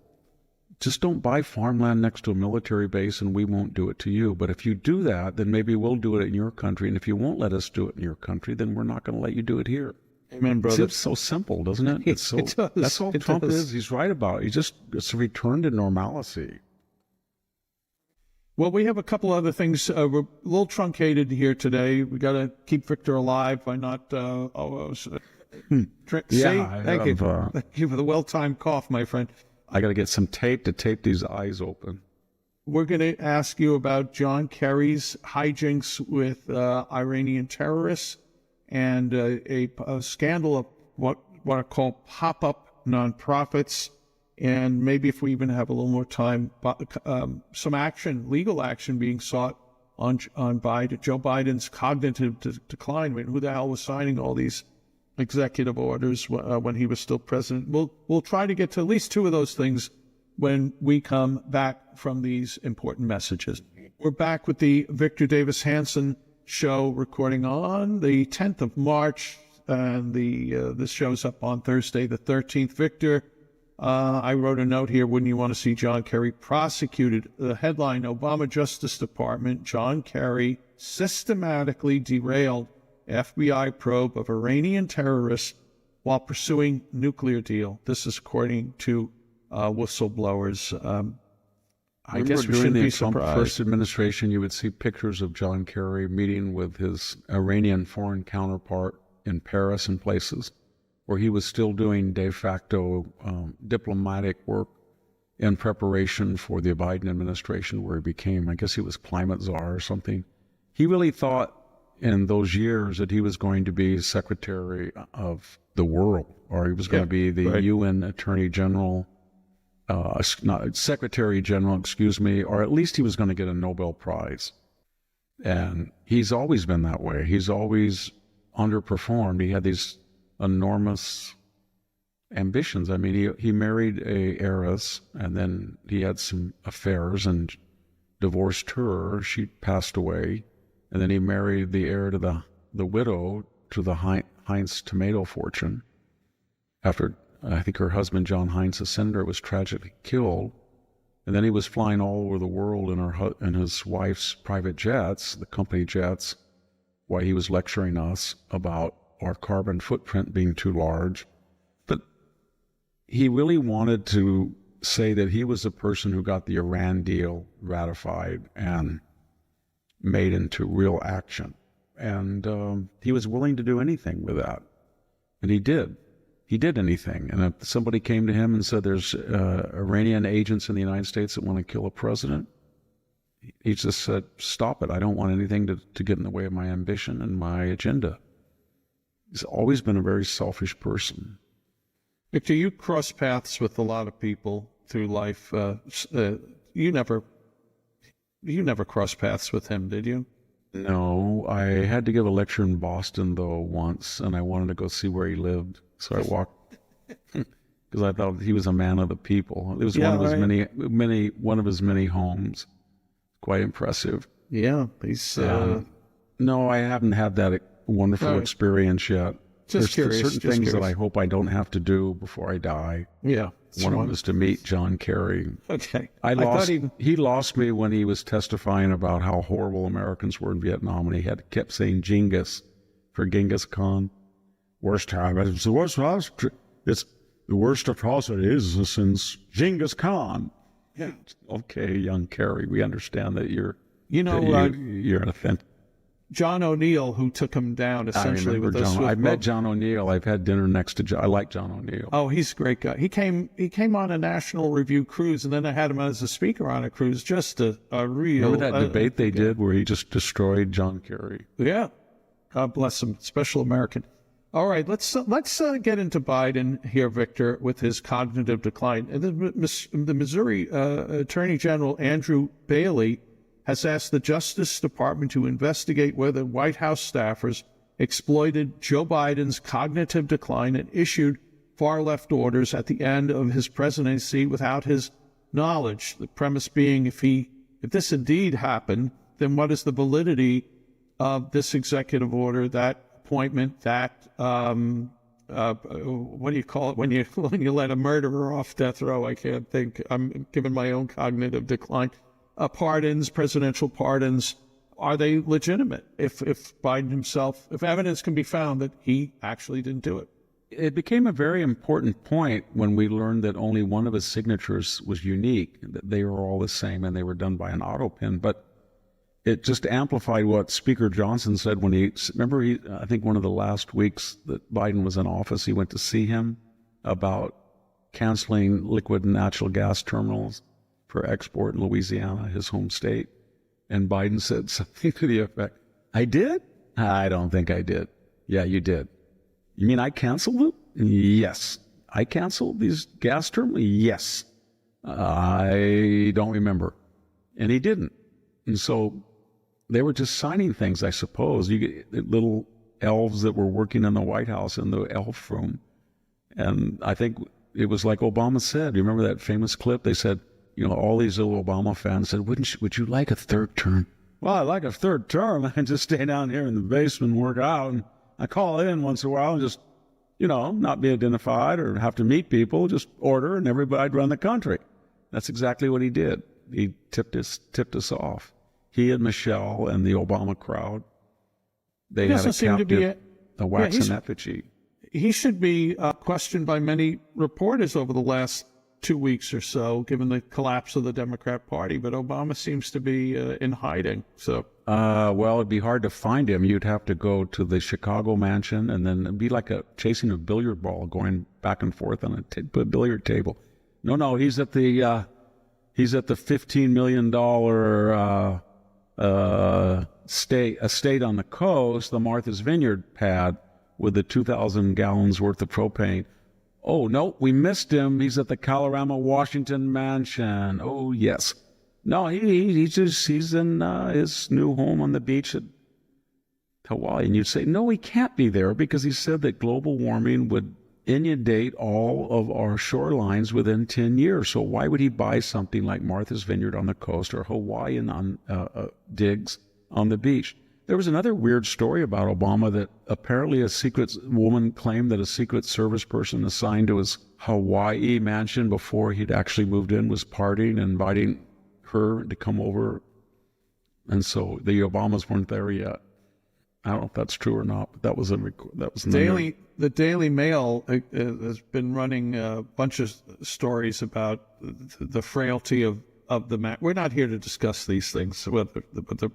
Just don't buy farmland next to a military base and we won't do it to you. But if you do that, then maybe we'll do it in your country. And if you won't let us do it in your country, then we're not going to let you do it here. Amen, brother. It's so simple, doesn't it? It's so, it does. That's all It Trump does. is. He's right about it. It's a return to normalcy. Well, we have a couple other things. We're a little truncated here today. We got to keep Victor alive by not. Thank you. Thank you for the well-timed cough, my friend. I got to get some tape to tape these eyes open. We're going to ask you about John Kerry's hijinks with Iranian terrorists and a scandal of what are called pop-up nonprofits. And maybe if we even have a little more time, some legal action being sought on Biden, Joe Biden's cognitive decline. I mean, who the hell was signing all these executive orders when he was still president? We'll try to get to at least two of those things when we come back from these important messages. We're back with the Victor Davis Hanson show, recording on the 10th of March, and this show's up on Thursday the 13th. Victor, I wrote a note here, wouldn't you want to see John Kerry prosecuted? The headline, Obama Justice Department, John Kerry systematically derailed FBI probe of Iranian terrorists while pursuing nuclear deal. This is according to whistleblowers. I guess we shouldn't be Trump surprised. first administration, you would see pictures of John Kerry meeting with his Iranian foreign counterpart in Paris and places where he was still doing de facto diplomatic work in preparation for the Biden administration, where he became, I guess he was climate czar or something. He really thought in those years that he was going to be secretary of the world, or he was going to be the UN Attorney General, not Secretary General, excuse me, or at least he was going to get a Nobel Prize. And he's always been that way. He's always underperformed. He had these enormous ambitions. I mean, he married a heiress, and then he had some affairs and divorced her. She passed away. And then he married the heir to the widow to the Heinz tomato fortune. After, I think her husband, John Heinz, a senator, was tragically killed. And then he was flying all over the world in his wife's private jets, the company jets, while he was lecturing us about our carbon footprint being too large. But he really wanted to say that he was the person who got the Iran deal ratified and made into real action. And he was willing to do anything with that. And he did. He did anything. And if somebody came to him and said there's Iranian agents in the United States that want to kill a president, he just said, stop it. I don't want anything to get in the way of my ambition and my agenda. He's always been a very selfish person. Victor, you cross paths with a lot of people through life. You never crossed paths with him, did you? No, I had to give a lecture in Boston, though, once, and I wanted to go see where he lived. So I walked, because I thought he was a man of the people. It was one of his many homes. Quite impressive. Yeah, he's... no, I haven't had that wonderful experience yet. There's certain things that I hope I don't have to do before I die. Yeah. One of them is to meet John Kerry. Okay. He lost me when he was testifying about how horrible Americans were in Vietnam, and he kept saying Genghis for Genghis Khan. Worst time. It's the worst. It's the worst atrocities since Genghis Khan. Yeah. Okay, young Kerry, we understand that you're an authentic. John O'Neill, who took him down essentially with those. I've met John O'Neill. I've had dinner next to John. I like John O'Neill. Oh, he's a great guy. He came on a National Review cruise, and then I had him as a speaker on a cruise. Just a real. Remember that debate they did where he just destroyed John Kerry? Yeah. God bless him. Special American. All right, let's get into Biden here, Victor, with his cognitive decline. And the Missouri Attorney General Andrew Bailey has asked the Justice Department to investigate whether White House staffers exploited Joe Biden's cognitive decline and issued far-left orders at the end of his presidency without his knowledge. The premise being, if this indeed happened, then what is the validity of this executive order, that appointment, that what do you call it when you let a murderer off death row? I can't think. I'm given my own cognitive decline. Pardons, presidential pardons, are they legitimate? If Biden himself, if evidence can be found that he actually didn't do it. It became a very important point when we learned that only one of his signatures was unique, that they were all the same and they were done by an auto pen. But it just amplified what Speaker Johnson said when I think one of the last weeks that Biden was in office, he went to see him about canceling liquid natural gas terminals for export in Louisiana, his home state. And Biden said something to the effect, I did? I don't think I did. Yeah, you did. You mean I canceled them? Yes. I canceled these gas terminals? Yes. I don't remember. And he didn't. And so they were just signing things, I suppose. You get little elves that were working in the White House in the elf room. And I think it was like Obama said. You remember that famous clip? They said, all these little Obama fans said, would you like a third term? Well, I like a third term. I can just stay down here in the basement and work out. And I call in once in a while and just not be identified or have to meet people, just order and everybody'd run the country. That's exactly what he did. He tipped us off. He and Michelle and the Obama crowd, they had a captive, a waxen effigy. He should be questioned by many reporters over the last 2 weeks or so, given the collapse of the Democrat Party. But Obama seems to be in hiding. So, well, it'd be hard to find him. You'd have to go to the Chicago mansion, and then it'd be like chasing a billiard ball, going back and forth on a billiard table. No, he's at the $15 million estate on the coast, the Martha's Vineyard pad, with the 2,000 gallons worth of propane. Oh, no, we missed him. He's at the Colorado, Washington mansion. Oh, yes. No, he's in his new home on the beach at Hawaii. And you'd say, no, he can't be there, because he said that global warming would inundate all of our shorelines within 10 years. So why would he buy something like Martha's Vineyard on the coast or Hawaiian digs on the beach? There was another weird story about Obama that apparently a secret woman claimed that a Secret Service person assigned to his Hawaii mansion before he'd actually moved in was partying and inviting her to come over. And so the Obamas weren't there yet. I don't know if that's true or not, but that was the Daily Mail has been running a bunch of stories about the frailty of the man. We're not here to discuss these things with the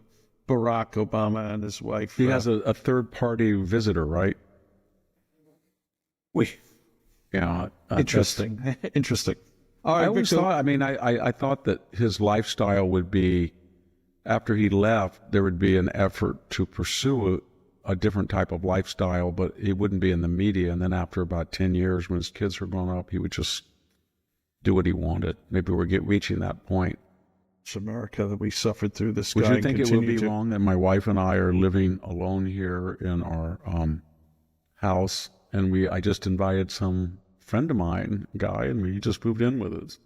Barack Obama and his wife. He has a third-party visitor, right? Yeah. Interesting. Interesting. All right, I always thought, I thought that his lifestyle would be, after he left, there would be an effort to pursue a different type of lifestyle, but it wouldn't be in the media. And then after about 10 years, when his kids were grown up, he would just do what he wanted. Maybe we're reaching that point. It's America that we suffered through this. Would you think it would be wrong that my wife and I are living alone here in our house, and I just invited some friend of mine, guy, and we just moved in with us?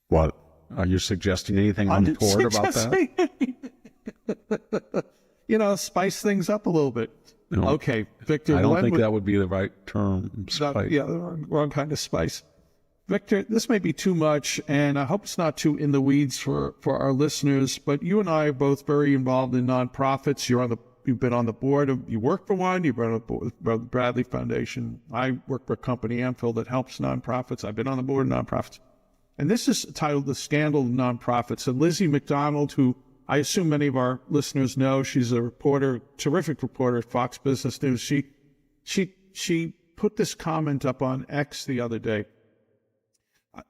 What? Are you suggesting anything untoward about that? Spice things up a little bit. No, okay, Victor. I don't think that would be the right term. Spice. The wrong kind of spice. Victor, this may be too much, and I hope it's not too in the weeds for our listeners, but you and I are both very involved in nonprofits. You've been on the board you work for one, you've been on the board with the Bradley Foundation. I work for a company, Amphil, that helps nonprofits. I've been on the board of nonprofits. And this is titled The Scandal of Nonprofits. And Lizzie McDonald, who I assume many of our listeners know, she's a reporter, terrific reporter at Fox Business News. She put this comment up on X the other day.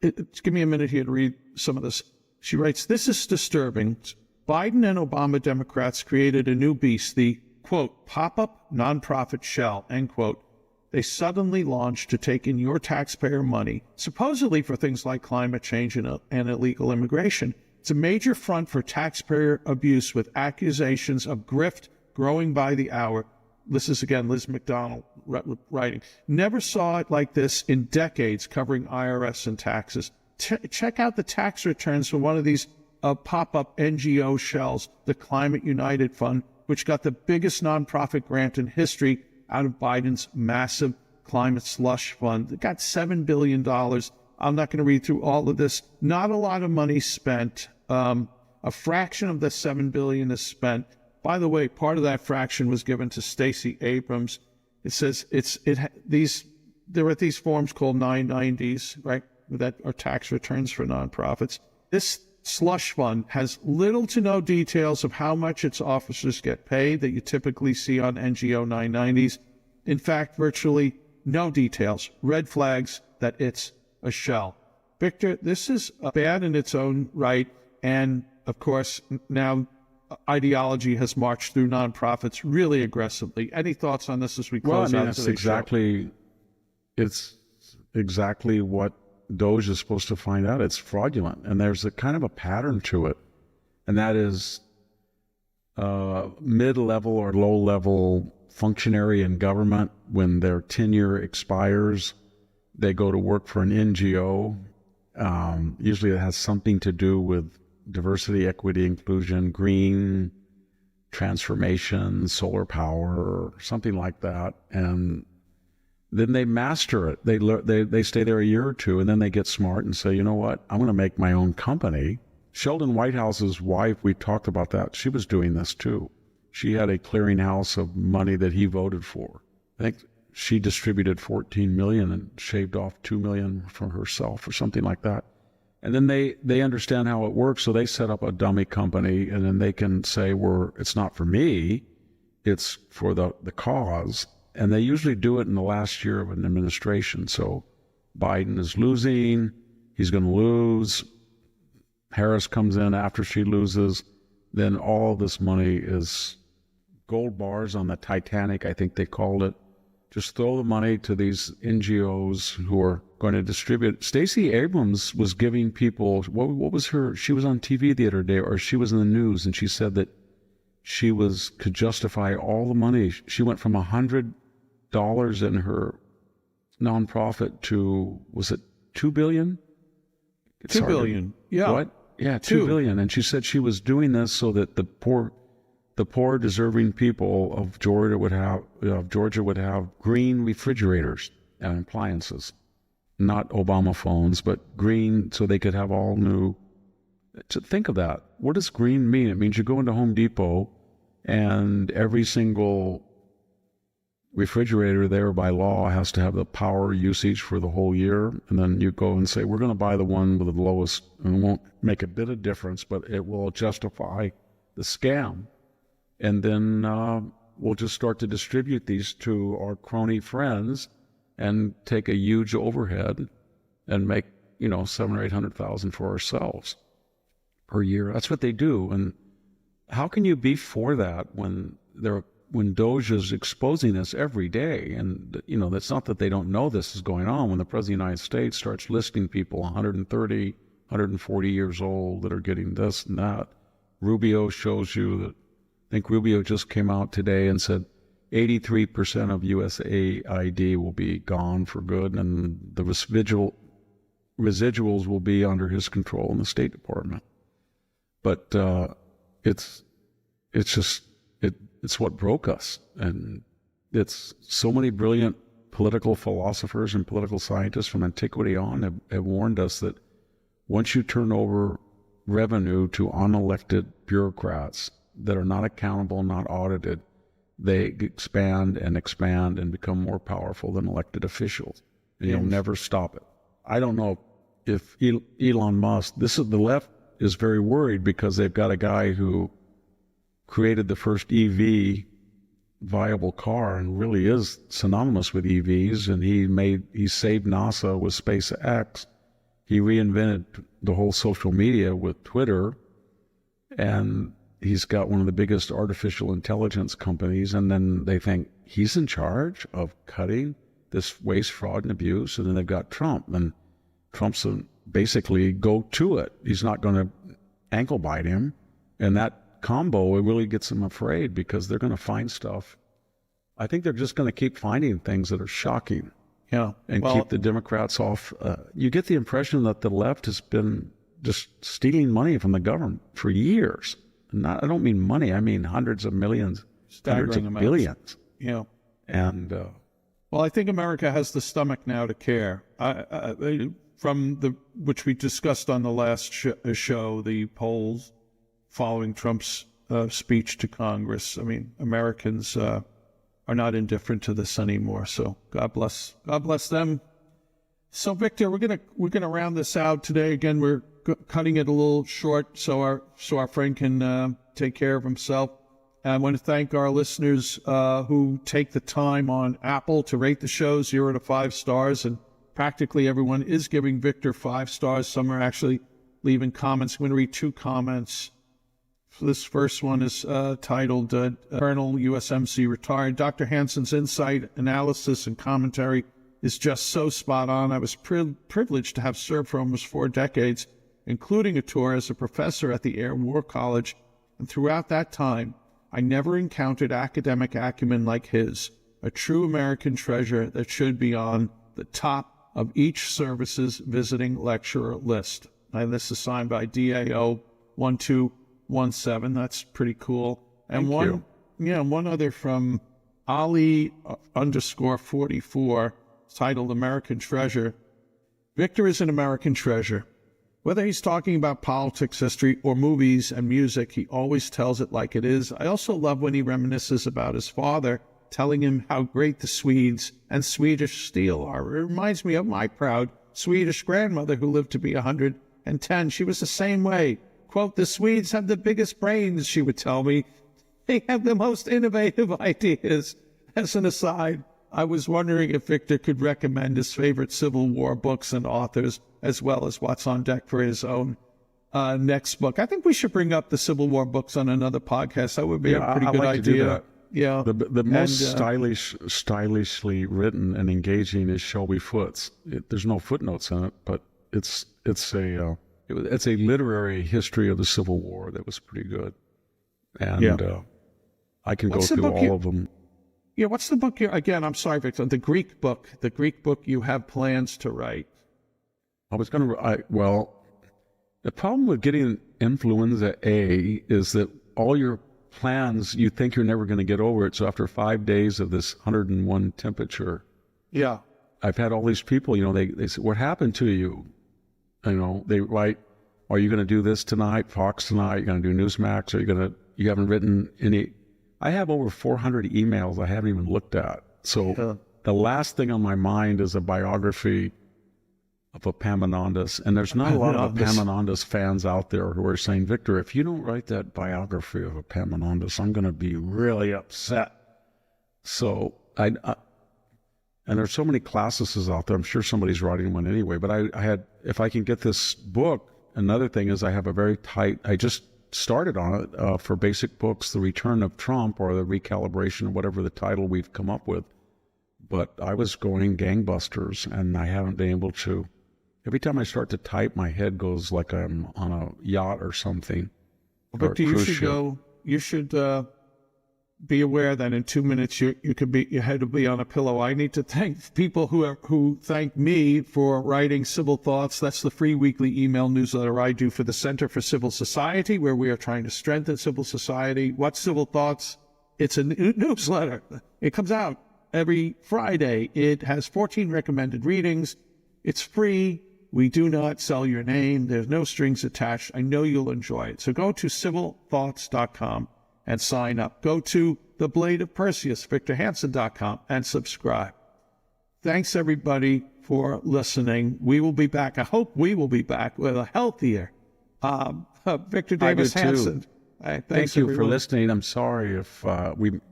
Give me a minute here to read some of this. She writes, "This is disturbing. Biden and Obama Democrats created a new beast, the, quote, pop-up nonprofit shell, end quote. They suddenly launched to take in your taxpayer money, supposedly for things like climate change and illegal immigration. It's a major front for taxpayer abuse with accusations of grift growing by the hour." This is, again, Liz McDonald writing. "Never saw it like this in decades, covering IRS and taxes. Check out the tax returns for one of these pop-up NGO shells, the Climate United Fund, which got the biggest nonprofit grant in history out of Biden's massive climate slush fund. It got $7 billion. I'm not going to read through all of this. Not a lot of money spent. A fraction of the $7 billion is spent. By the way, part of that fraction was given to Stacey Abrams. It says there are these forms called 990s, right, that are tax returns for nonprofits. This slush fund has little to no details of how much its officers get paid that you typically see on NGO 990s. In fact, virtually no details. Red flags that it's a shell. Victor, this is bad in its own right. And, of course, now ideology has marched through nonprofits really aggressively. Any thoughts on this as we close out today's show? It's exactly what Doge is supposed to find out. It's fraudulent, and there's a kind of a pattern to it, and that is mid-level or low-level functionary in government, when their tenure expires, they go to work for an NGO. Usually it has something to do with diversity, equity, inclusion, green transformation, solar power, something like that. And then they master it. They stay there a year or two, and then they get smart and say, you know what, I'm going to make my own company. Sheldon Whitehouse's wife, we talked about that. She was doing this too. She had a clearinghouse of money that he voted for. I think she distributed $14 million and shaved off $2 million for herself or something like that. And then they understand how it works, so they set up a dummy company, and then they can say, it's not for me, it's for the cause. And they usually do it in the last year of an administration. So Biden is losing, he's going to lose. Harris comes in after she loses. Then all this money is gold bars on the Titanic, I think they called it. Just throw the money to these NGOs who are going to distribute. Stacey Abrams was giving people, what was her, she was on TV the other day, or she was in the news, and she said that she could justify all the money. She went from $100 in her nonprofit to, was it $2 billion? $2 billion. Yeah. What? Yeah, $2 billion. And she said she was doing this so that the poor, deserving people of Georgia would have green refrigerators and appliances, not Obama phones, but green, so they could have all new. So think of that. What does green mean? It means you go into Home Depot, and every single refrigerator there by law has to have the power usage for the whole year. And then you go and say, we're going to buy the one with the lowest, and it won't make a bit of difference, but it will justify the scam. And then we'll just start to distribute these to our crony friends and take a huge overhead and make, $700,000 or $800,000 for ourselves per year. That's what they do. And how can you be for that when DOJ is exposing this every day? And, that's not that they don't know this is going on. When the President of the United States starts listing people 130, 140 years old that are getting this and that, Rubio shows you that, I think Rubio just came out today and said 83% of USAID will be gone for good, and the residuals will be under his control in the State Department. But it's what broke us. And it's so many brilliant political philosophers and political scientists from antiquity on have warned us that once you turn over revenue to unelected bureaucrats that are not accountable, not audited, they expand and become more powerful than elected officials. And you'll never stop it. I don't know if Elon Musk, the left is very worried because they've got a guy who created the first EV viable car and really is synonymous with EVs, and he saved NASA with SpaceX. He reinvented the whole social media with Twitter, and he's got one of the biggest artificial intelligence companies, and then they think he's in charge of cutting this waste, fraud, and abuse. And then they've got Trump, and Trump's basically go to it. He's not going to ankle bite him. And that combo, it really gets them afraid because they're going to find stuff. I think they're just going to keep finding things that are shocking. Yeah. And keep the Democrats off. You get the impression that the left has been just stealing money from the government for years. I don't mean money. I mean hundreds of millions, hundreds of billions. Yeah. And well, I think America has the stomach now to care. From which we discussed on the last show, the polls following Trump's speech to Congress. I mean, Americans are not indifferent to this anymore. So God bless them. So Victor, we're gonna round this out today. Again, we're cutting it a little short so our friend can take care of himself. And I want to thank our listeners who take the time on Apple to rate the show 0 to 5 stars, and practically everyone is giving Victor 5 stars. Some are actually leaving comments. I'm going to read 2 comments. This first one is titled Colonel USMC Retired. Dr. Hanson's insight, analysis, and commentary is just so spot on. I was privileged to have served for almost 4 decades, including a tour as a professor at the Air War College. And throughout that time, I never encountered academic acumen like his, a true American treasure that should be on the top of each service's visiting lecturer list. And this is signed by DAO 1217. That's pretty cool. And Thank you. one other from Ali_44, titled American Treasure. Victor is an American treasure. Whether he's talking about politics, history, or movies and music, he always tells it like it is. I also love when he reminisces about his father, telling him how great the Swedes and Swedish steel are. It reminds me of my proud Swedish grandmother who lived to be 110. She was the same way. Quote, the Swedes have the biggest brains, she would tell me. They have the most innovative ideas. As an aside, I was wondering if Victor could recommend his favorite Civil War books and authors, as well as what's on deck for his own next book. I think we should bring up the Civil War books on another podcast. That would be a pretty good like to do idea. that. Yeah. The most stylishly written and engaging is Shelby Foote's. There's no footnotes in it, but it's a literary history of the Civil War that was pretty good. And I can go through all of them. Yeah, what's the book here? Again, I'm sorry, Victor. The Greek book you have plans to write. Well, the problem with getting influenza A is that all your plans, you think you're never going to get over it. So after 5 days of this 101 temperature, yeah, I've had all these people, they say, what happened to you? They write, are you going to do this tonight, Fox tonight? You're going to do Newsmax? You haven't written any? I have over 400 emails I haven't even looked at. So the last thing on my mind is a biography of Epaminondas. And there's not a lot of Epaminondas fans out there who are saying, Victor, if you don't write that biography of Epaminondas, I'm going to be really upset. So and there's so many classicists out there. I'm sure somebody's writing one anyway. But if I can get this book, another thing is I have a very tight, I just started on it for basic books, The Return of Trump or The Recalibration or whatever the title we've come up with. But I was going gangbusters and I haven't been able to. Every time I start to type, my head goes like I'm on a yacht or something. Victor, you should be aware that in 2 minutes your head will be on a pillow. I need to thank people who thank me for writing Civil Thoughts. That's the free weekly email newsletter I do for the Center for Civil Society, where we are trying to strengthen civil society. What's Civil Thoughts? It's a newsletter. It comes out every Friday. It has 14 recommended readings. It's free. We do not sell your name. There's no strings attached. I know you'll enjoy it. So go to civilthoughts.com and sign up. Go to The Blade of Perseus, victorhanson.com, and subscribe. Thanks, everybody, for listening. We will be back. I hope we will be back with a healthier Victor Davis Hanson. Thank you for listening. I'm sorry if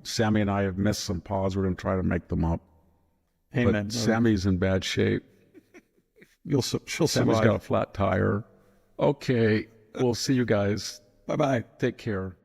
Sammy and I have missed some pause. We're going to try to make them up. Amen. But Sammy's in bad shape. She'll Sammy's survive. got a flat tire. Okay. We'll see you guys. Bye-bye. Take care.